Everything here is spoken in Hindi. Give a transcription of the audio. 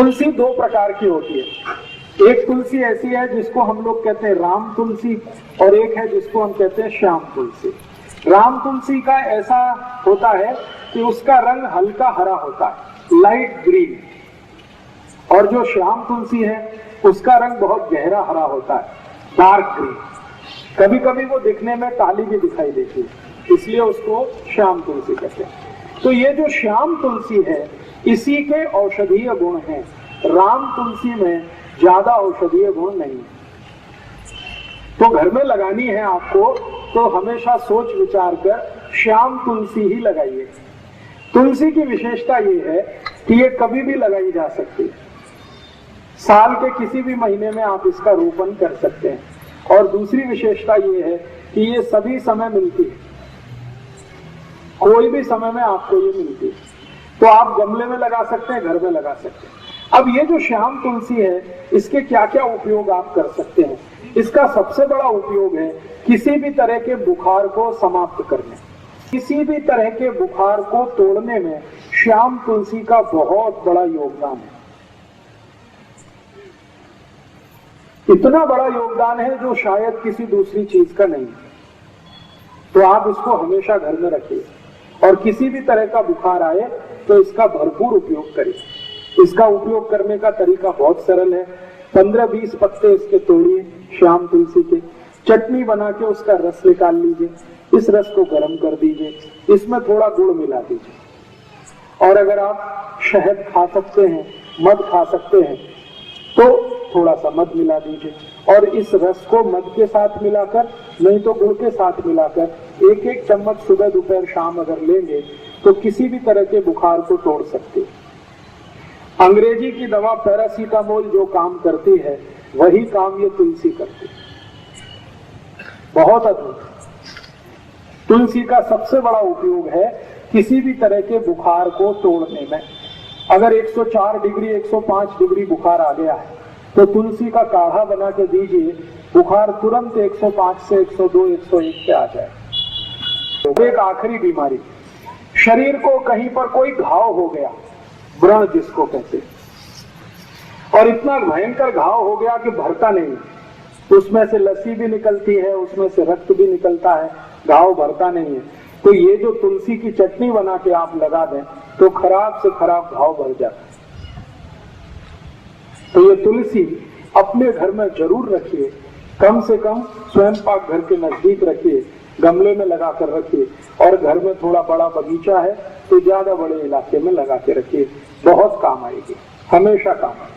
तुलसी दो प्रकार की होती है। एक तुलसी ऐसी है जिसको हम लोग कहते हैं राम तुलसी, और एक है जिसको हम कहते हैं श्याम तुलसी। राम तुलसी का ऐसा होता है कि उसका रंग हल्का हरा होता है, लाइट ग्रीन, और जो श्याम तुलसी है उसका रंग बहुत गहरा हरा होता है, डार्क ग्रीन। कभी कभी वो दिखने में काली भी दिखाई देती है, इसलिए उसको श्याम तुलसी कहते हैं। तो ये जो श्याम तुलसी है इसी के औषधीय गुण हैं, राम तुलसी में ज्यादा औषधीय गुण नहीं है। तो घर में लगानी है आपको तो हमेशा सोच विचार कर श्याम तुलसी ही लगाइए। तुलसी की विशेषता ये है कि ये कभी भी लगाई जा सकती है, साल के किसी भी महीने में आप इसका रोपण कर सकते हैं। और दूसरी विशेषता ये है कि ये सभी समय मिलती है, कोई भी समय में आपको ये मिलती है। तो आप गमले में लगा सकते हैं, घर में लगा सकते हैं। अब ये जो श्याम तुलसी है इसके क्या क्या उपयोग आप कर सकते हैं। इसका सबसे बड़ा उपयोग है किसी भी तरह के बुखार को समाप्त करने, किसी भी तरह के बुखार को तोड़ने में श्याम तुलसी का बहुत बड़ा योगदान है। इतना बड़ा योगदान है जो शायद किसी दूसरी चीज का नहीं। तो आप इसको हमेशा घर में रखिए और किसी भी तरह का बुखार आए तो इसका भरपूर उपयोग करिए। इसका उपयोग करने का तरीका बहुत सरल है। 15-20 पत्ते इसके तोड़िए श्याम तुलसी के, चटनी बना के उसका रस निकाल लीजिए, इस रस को गर्म कर दीजिए, इसमें थोड़ा गुड़ मिला दीजिए, और अगर आप शहद खा सकते हैं, मध खा सकते हैं तो थोड़ा सा मध मिला दीजिए, और इस रस को मध के साथ मिलाकर नहीं तो गुड़ के साथ मिलाकर 1-1 चम्मच सुबह दोपहर शाम अगर लेंगे तो किसी भी तरह के बुखार को तोड़ सकते हैं। अंग्रेजी की दवा पैरासीटामोल जो काम करती है वही काम ये तुलसी करती है। बहुत अद्भुत। तुलसी का सबसे बड़ा उपयोग है किसी भी तरह के बुखार को तोड़ने में। अगर 104 डिग्री 105 डिग्री बुखार आ गया है तो तुलसी का काढ़ा बना के दीजिए, बुखार तुरंत 105 से 102 101 पे आ जाए। तो एक आखिरी बीमारी, शरीर को कहीं पर कोई घाव हो गया, व्रण जिसको कहते, और इतना भयंकर घाव हो गया कि भरता नहीं, उसमें से लस्सी भी निकलती है, उसमें से रक्त भी निकलता है, घाव भरता नहीं है। तो ये जो तुलसी की चटनी बना के आप लगा दें तो खराब से खराब घाव भर जाता है। तो ये तुलसी अपने घर में जरूर रखिए, कम से कम स्वयं पाक घर के नजदीक रखिए, गमले में लगा कर रखिए, और घर में थोड़ा बड़ा बगीचा है तो ज्यादा बड़े इलाके में लगा के रखिए। बहुत काम आएगी, हमेशा काम आएगी।